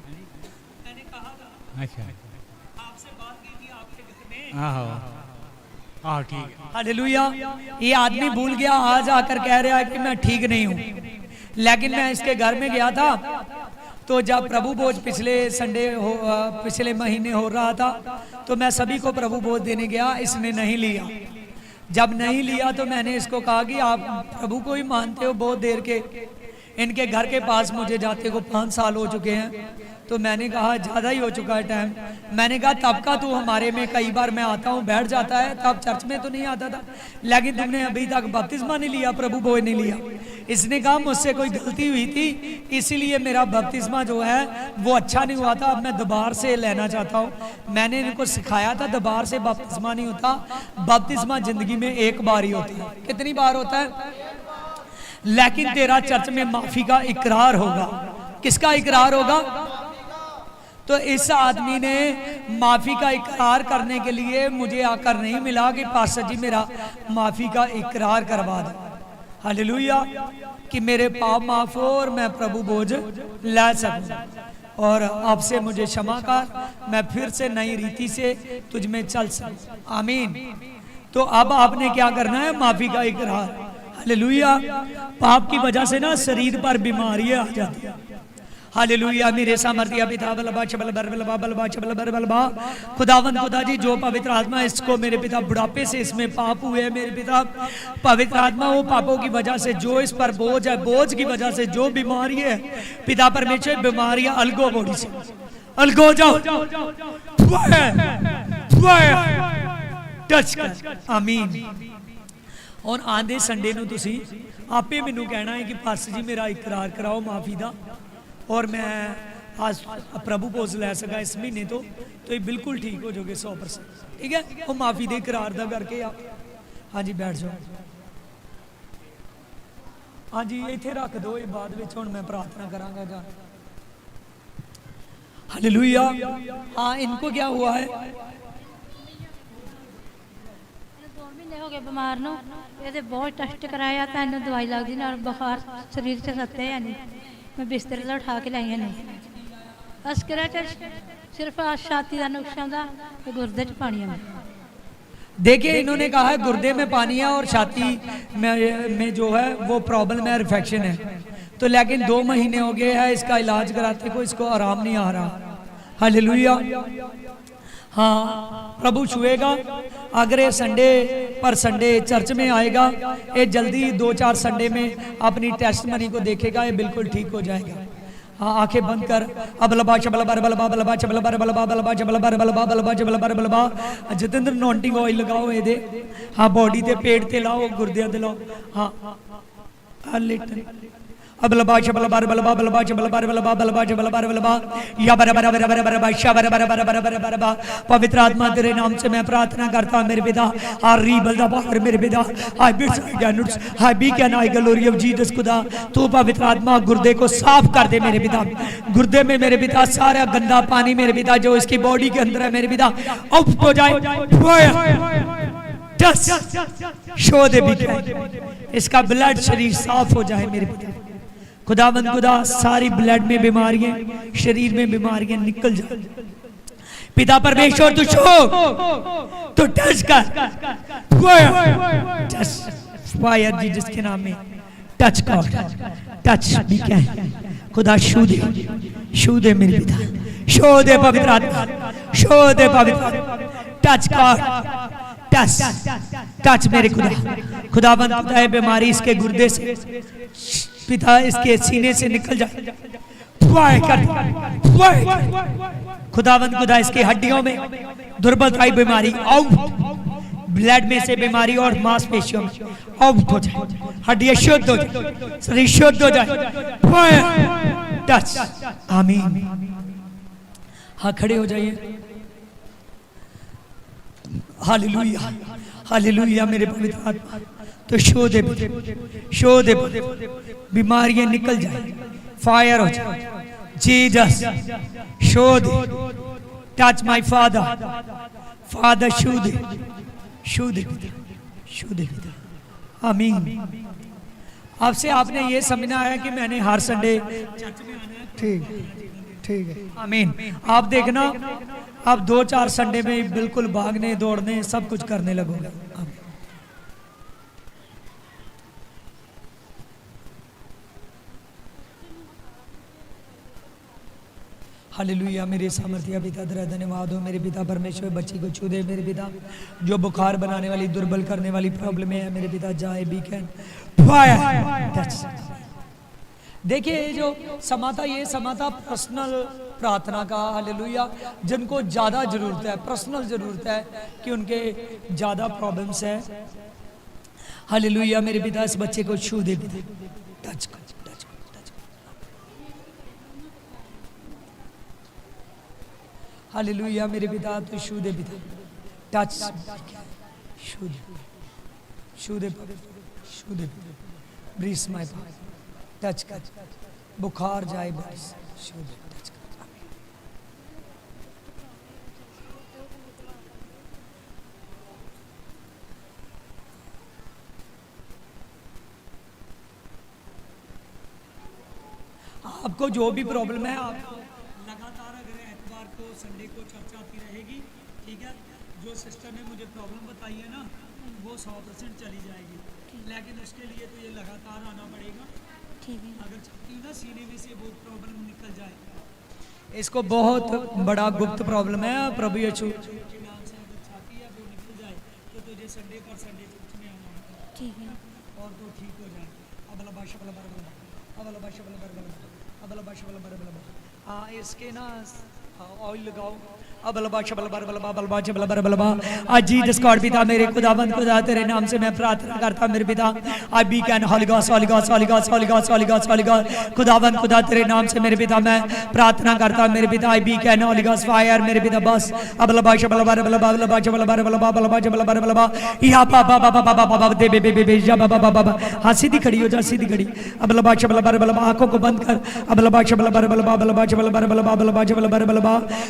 A: मैंने कहा था
D: अच्छा
A: आपसे बात की थी आपके घर में
D: आहो आहो ठीक है।
A: हालेलुया। ये आदमी भूल गया आज आकर कह रहा है कि मैं ठीक नहीं हूँ लेकिन मैं इसके घर में गया था तो जब प्रभु भोज पिछले संडे पिछले महीने हो रहा था तो मैं सभी को प्रभु भोज देने गया इसने नहीं लिया। जब नहीं लिया तो मैंने इसको कहा कि आप प्रभु को ही मानते हो बहुत देर के इनके घर के पास मुझे जाते को 5 साल हो चुके हैं तो मैंने कहा ज़्यादा ही हो चुका है टाइम। मैंने कहा तब का तू हमारे में कई बार मैं आता हूँ बैठ जाता है तब चर्च में तो नहीं आता था लेकिन तुमने अभी तक बपतिस्मा नहीं लिया प्रभु भोज नहीं लिया। इसने कहा मुझसे कोई गलती हुई थी इसीलिए मेरा बपतिस्मा जो है वो अच्छा नहीं हुआ था अब मैं दोबारा से लेना चाहता हूँ। मैंने इनको सिखाया था दोबारा से बपतिस्मा नहीं होता बपतिस्मा जिंदगी में एक बार ही होता है। कितनी बार होता है लेकिन तेरा चर्च में माफी का इकरार होगा। किसका इकरार होगा? तो इस आदमी ने माफी का इकरार करने के लिए मुझे आकर नहीं मिला कि पास्टर जी मेरा माफी का इकरार करवा दो हालेलुया कि मेरे पाप माफ हो और मैं प्रभु भोज ला सकूं और आपसे मुझे क्षमा कर मैं फिर से नई रीति से तुझ में चल सकूं आमीन। तो अब आपने क्या करना है माफी का इकरार हालेलुया। पाप की वजह से ना शरीर पर बीमारियां आ जाती है हालेलुया। मेरे सामर्थ्य पिता बलबा चबल बर बलबा बलबा चबल बर बलबा खुदावंद खुदा जी जो पवित्र आत्मा इसको मेरे पिता बुढ़ापे से इसमें पाप हुए मेरे पिता पवित्र आत्मा वो पापों की वजह से जो इस पर बोझ है बोझ की वजह से जो बीमारी है पिता परमेश्वर बीमारियां अलगो बॉडी से अलगो जाओ टच कर आमीन। और आंदे संडे ਨੂੰ ਤੁਸੀਂ ਆਪੇ ਮੈਨੂੰ ਕਹਿਣਾ ਹੈ कि पास्टर जी मेरा इकरार कराओ माफी ਦਾ और मैं आज प्रभु भोज लै सका इस महीने तो ये बिल्कुल ठीक हो जाओगे 100% ठीक है। वो माफी दे करार दा करके आप हाँ जी बैठ जाओ हाँ जी इत्थे रख दो ये बाद में हुण मैं प्रार्थना करांगा जान हालेलुया। हाँ इनको क्या हुआ है
E: 2 महीने हो गए बीमार नो ये बहुत टेस्ट कराया तो इन्हें दवाई लगती ना बुखार शरीर से सत्ते है नहीं मैं बिस्तर से उठा के लाई नहीं बस करा सिर्फ छाती का नुकसान था गुर्दे च पानी है।
A: देखिए इन्होंने कहा है गुर्दे में पानी है और छाती में जो है वो प्रॉब्लम है इन्फेक्शन है तो लेकिन 2 महीने हो गए हैं इसका इलाज कराते को इसको आराम नहीं आ रहा हालेलुया। हाँ प्रभु छुएगा अगर ये संडे पर संडे चर्च में आएगा ये जल्दी 2-4 संडे में अपनी टेस्ट मनी को देखेगा ये बिल्कुल ठीक हो जाएगा। हाँ आंखें बंद कर अबलबा चबलबर बलबा बलबा चबलबर बलबा बलबा चबलबर बलबा बलबा चबलबर बलबा जितेंद्र नॉन्टिंग ऑयल लगाओ ये हाँ बॉडी ते पेट ते लाओ गुर्दे ते लाओ हाँ लिटन अबलबा चबलबर बलबा बलबा चबलबर बलबा बलबा चबलबर बलबा या बराबर बराबर बराबर शबर बराबर बराबर बराबर पवित्र आत्मा तेरे नाम से मैं प्रार्थना करता हूं मेरे पिता आरी बलदा बाहर मेरे पिता आई बिट्स गैनुट्स आई बी कैन आई ग्लोरी ऑफ जीसस खुदा तू पवित्र आत्मा गुर्दे को साफ कर दे मेरे पिता गुर्दे में मेरे पिता सारा गंदा पानी मेरे पिता जो इसकी बॉडी के अंदर है मेरे पिता आउट हो जाए शो दे भी इसका ब्लड शरीर साफ हो जाए मेरे पिता खुदावंद खुदा सारी ब्लड में बीमारियां शरीर में बीमारियां निकल जाए पिता परमेश्वर तू छो तो टच कर, फायर जीसस के नाम में टच कर, टच भी कैन। खुदा छू दे मेरे पिता, छू दे पवित्र आत्मा, छू दे पवित्र आत्मा, टच कर, टच मेरे खुदावंद खुदा है बीमारी इसके गुर्दे से पिता इसके सीने से निकल जाए, खुदावंद खुदा इसकी हड्डियों में दुर्बलता बीमारी आउट, ब्लड में से बीमारी और मांसपेशियों में आउट हो जाए, हड्डियां शुद्ध हो जाए, शरीर शुद्ध हो जाए, टच, आमीन। हाँ खड़े हो जाइए, हालेलुया हालेलुया मेरे पवित्र आत्मा। तो शो दे बीमारियां निकल जाए, फायर हो जाए, जीसस शो दे, टच माय फादर शो दे, आमीन। आपसे आपने ये समझना है कि मैंने हर संडे चर्च में आना है, ठीक है, आमीन। आप देखना आप 2-4 संडे में बिल्कुल भागने दौड़ने सब कुछ करने लगोगे। हालेलुया मेरे सामर्थ्य पिता तेरा धन्यवाद हो मेरे पिता परमेश्वर, बच्ची को छू दे मेरे पिता, जो बुखार बनाने वाली दुर्बल करने वाली प्रॉब्लम है मेरे पिता, जाए बी कैन फायर। देखिए जो समाता, ये समाता पर्सनल प्रार्थना का, हालेलुया, जिनको ज़्यादा ज़रूरत है, पर्सनल ज़रूरत है कि उनके ज़्यादा प्रॉब्लम्स है, हालेलुया मेरे पिता इस बच्चे को छू दे, टच कर, हालेलुया मेरे पिता तो छू दे पिता, टच, छू दे, ब्रीस माय टच कर, बुखार जाए बस, छू दे, टच कर। आपको जो भी प्रॉब्लम है, आप लगातार अगर एतवार को संडे को चर्चा आती रहेगी, ठीक है। जो सिस्टर ने मुझे प्रॉब्लम बताई है ना, वो 100% चली जाएगी, लेकिन उसके लिए तो ये लगातार आना पड़ेगा, ठीक है। अगर चाहती ना सीने में से वो प्रॉब्लम निकल जाए, इसको बहुत बड़ा गुप्त प्रॉब्लम है, प्रभु यीशु के नाम से अगर चाहती है वो निकल जाए तो तुझे संडे पर संडे चर्च में आना है, ठीक है, और तो ठीक हो जाए। हाँ इसके ना ऑयल लगाओ, आज जीसस गॉड पिता मेरे खुदावंद खुदा तेरे नाम से मैं प्रार्थना करता मेरे पिता, आई बी कैन holy God holy God holy God holy God holy God holy God, खुदावंद खुदा तेरे नाम से मेरे पिता मैं प्रार्थना करता मेरे पिता, आई बी कैन होली गॉड फायर मेरे पिता, बस हाँ सीधी खड़ी हो जा, सीधी खड़ी, आंखों को बंद कर,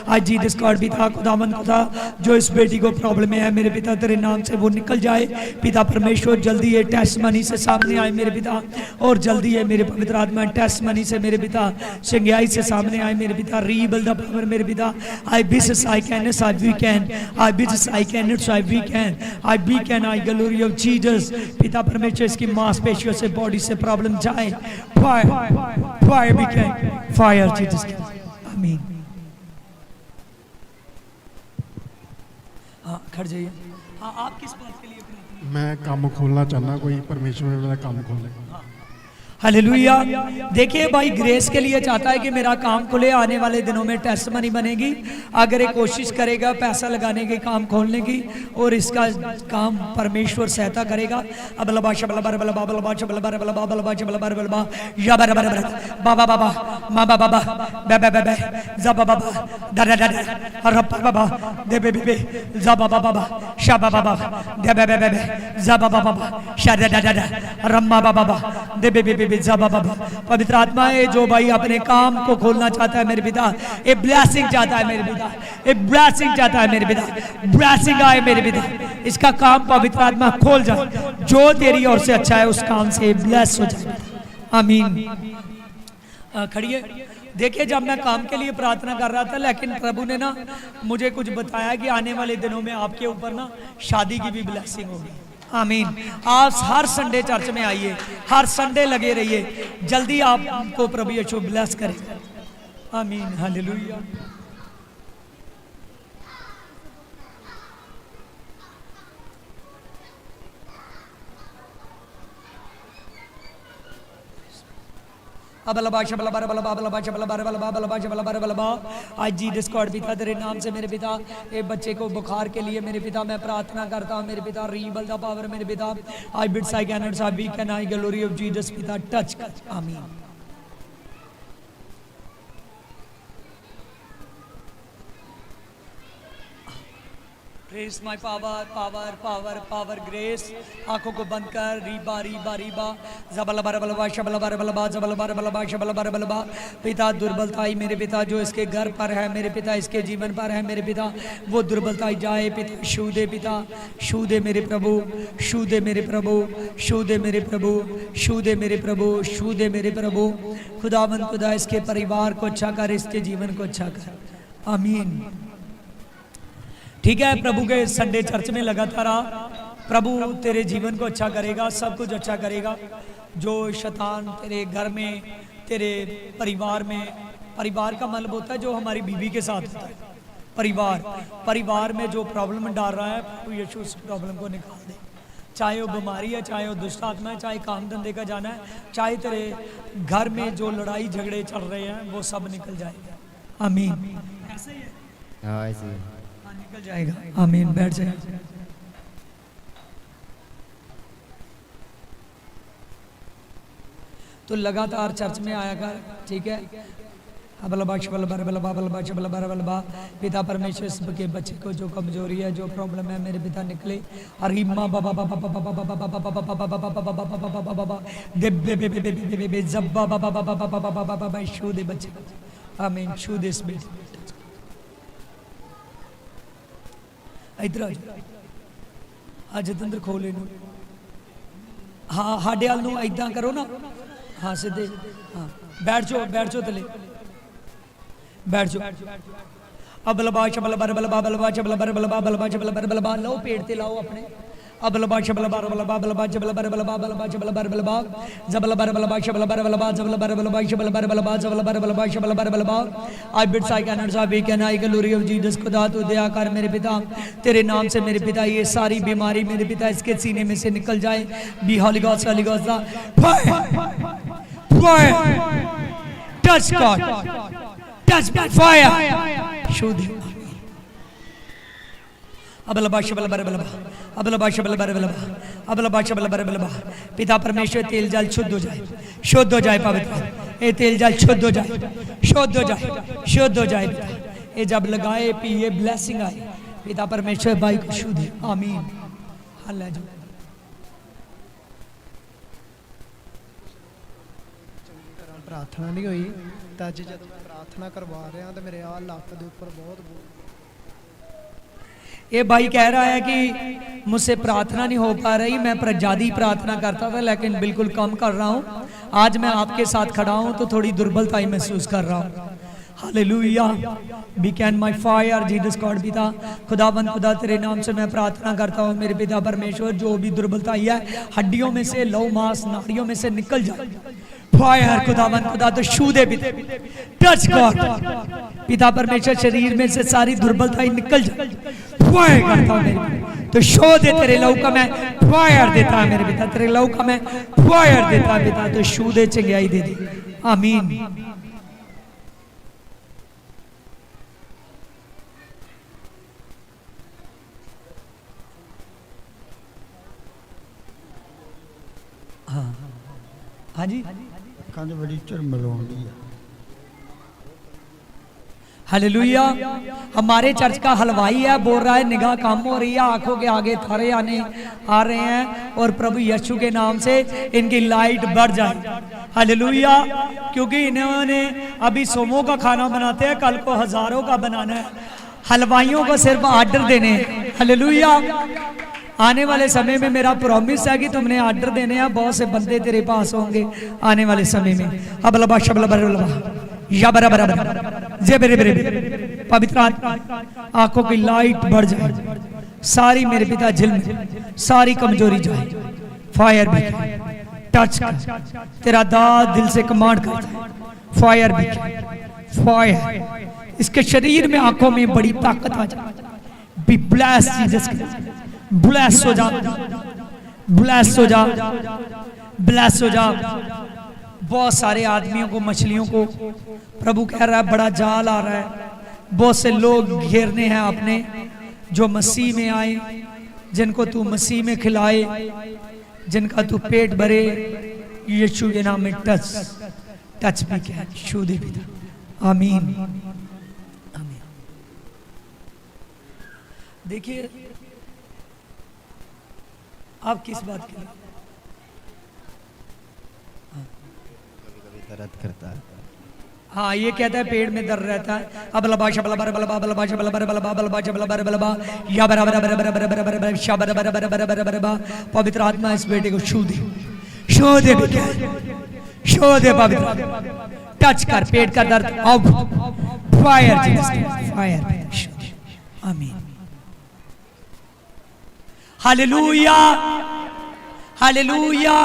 A: आज जीसस गॉड पिता खुदावंद खुदा जो इस बेटी को प्रॉब्लम है मेरे पिता तेरे नाम से वो निकल जाए पिता परमेश्वर, जल्दी ये टेस्ट मनी से सामने आए मेरे पिता, और जल्दी है मेरे पवित्र आत्मा टेस्ट मनी से मेरे पिता संज्ञाई से सामने आए मेरे पिता, रीबिल्ड द पावर मेरे पिता, आई बिस आई कैन एस आई वी कैन, आई बिस आई कैन इट्स आई वी कैन, आई बी कैन आई ग्लोरी ऑफ जीसस पिता परमेश्वर, इसकी मांसपेशियों से बॉडी से प्रॉब्लम जाए, फायर फायर बी कैन फायर जीसस, आमीन। हाँ खड़ जाइए। हाँ आप किस बात के लिए प्रार्थना?
C: मैं काम खोलना चाहना, कोई परमेश्वर मेरा काम खोले।
A: हालेलुया। देखिए भाई ग्रेस के लिए चाहता है कि मेरा काम खुले, आने वाले दिनों में टेस्ट मनी बनेगी, अगर ये कोशिश करेगा पैसा लगाने के काम खोलने की, और इसका काम परमेश्वर सहायता करेगा। अब बाबा बाबा माँ बाबा बाबा बाबा जबा बाबा दादा दादा रप्पा बाबा दे बे बे जबा बाबा शाबा बाबा दे बे बे बे जबा बाबा शादा दादा रम्मा बाबा दे बे बे पवित्र आत्मा है जो भाई अपने काम को खोलना चाहता है मेरे पिता, एक ब्लेसिंग चाहता है मेरे पिता, एक ब्लेसिंग चाहता है मेरे पिता, ब्लेसिंग आए मेरे पिता, इसका काम पवित्र आत्मा खोल जाए, जो तेरी ओर से अच्छा है उस काम से ब्लेस हो जाए, आमीन। खड़िए। देखिए, जब मैं काम के लिए प्रार्थना कर रहा था, लेकिन प्रभु ने ना मुझे कुछ बताया कि आने वाले दिनों में आपके ऊपर ना शादी की भी ब्लेसिंग होगी। आमीन। आप हर संडे चर्च में आइए, हर संडे लगे रहिए, जल्दी आपको प्रभु यीशु ब्लेस करेगा। आमीन, हालेलुया। आज जी डिस्कॉर्ड पिता तेरे नाम से मेरे पिता ये बच्चे को बुखार के लिए मेरे पिता मैं प्रार्थना करता हूँ मेरे पिता, रीबल द पावर मेरे पिता, आई बिट्स आई कैन नॉट वी कैन आई ग्लोरी ऑफ जीसस पिता टच कर। आमीन। Grace my power, power, power, power, grace. आंखों को बंद कर, रीबा रीबा रीबा जबल बर बलबा शबल बर बलबा जबल बर बलबा शबल बर बलबा। पिता दुर्बलताई मेरे पिता जो इसके घर पर है मेरे पिता, इसके जीवन पर है मेरे पिता, वो दुर्बलताई जाए पिता। छू दे पिता, छू दे मेरे प्रभु, छू दे मेरे प्रभु, छू दे मेरे प्रभु, छू दे मेरे प्रभु, छू दे मेरे प्रभु। खुदावंद खुदा इसके परिवार को अच्छा कर, इसके जीवन को अच्छा कर। आमीन। ठीक है, प्रभु के संडे चर्च में लगातार आ, प्रभु तेरे जीवन को अच्छा करेगा, सब कुछ अच्छा करेगा। जो शैतान तेरे घर में, तेरे परिवार में, परिवार का मतलब होता है जो हमारी बीवी के साथ होता है, परिवार में जो प्रॉब्लम डाल रहा है, प्रभु यीशु उस प्रॉब्लम को निकाल दे। चाहे वो बीमारी है, चाहे वो दुष्ट आत्मा है, चाहे काम धंधे का जाना है, चाहे तेरे घर में जो लड़ाई झगड़े चल रहे हैं वो सब निकल जाएगा। आमीन। ऐसे ही है,
F: हाँ ऐसे ही।
A: निकल जाएगा। आमीन। बैठ जाए। तो लगातार चर्च में आया कर, ठीक है। पिता परमेश्वर के बच्चे को जो कमजोरी है, जो प्रॉब्लम है मेरे पिता निकले। अरीमा बाबा बाबा बाबा बाबा बाबा बाबा बाबा बाबा छू दे बच्चे। आमीन। छू दे इस बेटे। इधर आ जतिंद्र खोल इनू। हाँ हाडे वाल नूं इदां करो ना, हाँ सीधे, हाँ बैठ जाओ थले बैठ जाओ। अबलबा शबल बर बलबा बलबा शबल बर बलबा बलबा शबल बर बलबा लाओ, पेट ते लाओ अपने। अबलबा शबल बर बलबा बलबा शबल बर बलबा बलबा शबल बर बलबा जबल बर बलबा शबल बर बलबा जबल बर बलबा शबल बर बलबा जबल बर बलबा शबल बर बलबा। आई बिट्स आई कैन नॉट वी कैन आई ग्लोरी ऑफ जीसस। खुदा तू दया कर मेरे पिता, तेरे नाम से मेरे पिता ये सारी बीमारी मेरे पिता इसके सीने में से निकल जाए। Be holy God holy God touch God, touch by fire. शुद्ध अबलबा शबल बर बलबा अबलबा शबल बर बलबा अबलबा शबल बर बलबा। पिता परमेश्वर तेल जल शुद्ध हो जाए, शुद्ध हो जाए पवित्र। ये तेल जल शुद्ध हो जाए, शुद्ध हो जाए, शुद्ध हो जाए पिता। ये जब लगाए पिए ब्लेसिंग आए पिता परमेश्वर भाई को शुद्ध। आमीन। हालेलुया।
G: प्रार्थना नहीं हुई तो अज जब मैं प्रार्थना करवा रहा तो मेरे आ लक के ऊपर बहुत
A: ये भाई कह रहा है कि मुझसे प्रार्थना नहीं हो पा रही, मैं प्रजादी प्रार्थना करता था लेकिन बिल्कुल कम कर रहा हूँ। आज मैं आपके साथ खड़ा हूँ तो थोड़ी दुर्बलता महसूस कर रहा हूँ। Hallelujah. Be can my fire Jesus God. पिता खुदावंद खुदा तेरे नाम से मैं प्रार्थना करता हूँ मेरे पिता परमेश्वर, जो भी दुर्बलता है हड्डियों में से, लहू मांस नाड़ियों में से निकल जाए। फायर खुदावंद खुदा तो छू दे पिता, टच गॉड। पिता परमेश्वर शरीर में से सारी दुर्बलता निकल जाए। फायर करता हूँ मेरे तो शो दे, तेरे लहू का मैं फायर देता है मेरे पिता, तेरे लहू का मैं फायर देता है पिता, तो छू दे, चंगाई दे दे। आमीन। हाँ जी।
C: कंध बड़ी झुरमलाउंदी है।
A: हालेलुया। हमारे चर्च का हलवाई है, बोल रहा है निगाह कम हो रही है, आंखों के आगे थारे आ रहे हैं और प्रभु यीशु के नाम से इनकी लाइट बढ़ जाए। हालेलुया। क्योंकि इन्होंने अभी सोमों का खाना बनाते हैं, कल को हजारों का बनाना है। हलवाइयों को सिर्फ ऑर्डर देने हैं। हालेलुया। आने वाले समय में मेरा प्रॉमिस है कि तुमने ऑर्डर देने हैं, बहुत से बंदे तेरे पास होंगे आने वाले समय में। अबलबा शबल बरबलबा या बराबर जे बेरे बेरे पवित्र आत्मा आंखों की लाइट बढ़ जाए, सारी मेरे पिता झिलम सारी कमजोरी जाए, फायर भी टच कर, तेरा दाद दिल से कमांड करता है, फायर भी फायर, इसके शरीर में आंखों में बड़ी ताकत आ जाए, बी ब्लेस जीसस, ब्लेस हो जा, ब्लेस हो जा, ब्लेस हो जा। बहुत सारे आदमियों को, मछलियों को प्रभु कह रहा है बड़ा जाल आ रहा है, बहुत से लोग घेरने हैं आपने जो मसीह में आए, जिनको तू मसीह में खिलाए, जिनका तू पेट भरे, यीशु के नाम में टच भी क्या यीशु दे पिता, आमीन आमीन। देखिए आप किस बात के लिए
C: दर्द करता है।
A: हाँ, ये कहता है पेट में दर्द रहता है। अब लबाशा बलबर बलबा बलबाशा बलबर बलबा बलबाशा बलबर बलबा या बराबर बराबर बराबर बराबर शा बराबर बराबर बराबर बराबर। पवित्र आत्मा इस बेटे को छू दे, छू दे बेटा, छू दे पवित्र, टच कर पेट का दर्द, अब फायर फायर, आमीन हालेलुया हालेलुया।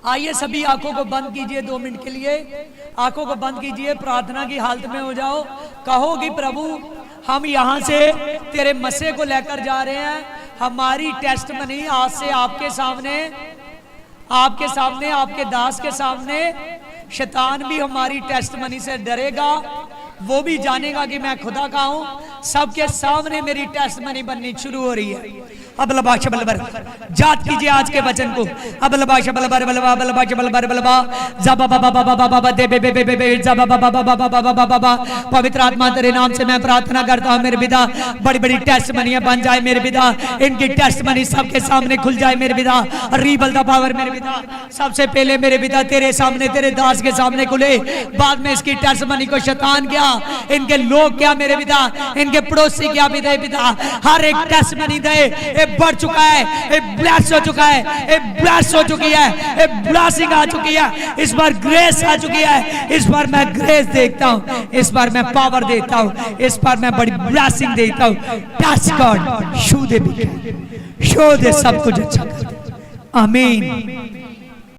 A: आइए सभी आंखों को बंद कीजिए 2 मिनट के लिए, आंखों को बंद कीजिए, प्रार्थना की हालत में हो जाओ। कहो कि प्रभु हम यहाँ से तेरे मसीह को लेकर जा रहे हैं, हमारी टेस्टमनी आज से आपके सामने, आपके सामने, आपके दास के सामने, शैतान भी हमारी टेस्टमनी से डरेगा, वो भी जानेगा कि मैं खुदा का हूं। सबके सामने मेरी टेस्टमनी बननी शुरू हो रही है। अब लबाशा बलबर जात कीजिए आज के वचन को। अब लबाशा बलबर बलबा बलबाशा बलबर बलबा जबा बाबा बाबा बाबा दे बे बे बे बे जबा बाबा बाबा बाबा बाबा। पवित्र आत्मा तेरे नाम से मैं प्रार्थना करता हूं मेरे पिता, बड़ी बड़ी टेस्टमनी बन जाए मेरे पिता, इनकी टेस्टमनी सबके सामने खुल जाए मेरे पिता। रीबल द पावर मेरे पिता, सबसे पहले मेरे पिता तेरे सामने, तेरे दास के सामने खुले, बाद में इसकी टेस्टमनी को शैतान क्या, इनके लोग क्या मेरे पिता, इनके पड़ोसी क्या भी दे पिता, हर एक टेस्टमनी दे, बढ़ चुका है, ब्लेस हो चुका है, ब्लेस हो चुकी है, ब्लेसिंग आ चुकी है, इस बार ग्रेस आ चुकी है, इस बार मैं ग्रेस देखता हूं, इस बार मैं पावर देखता हूं, इस बार मैं बड़ी ब्लेसिंग देखता हूं। टच गॉड, छू दे भी, छू दे, सब कुछ अच्छा कर, आमीन।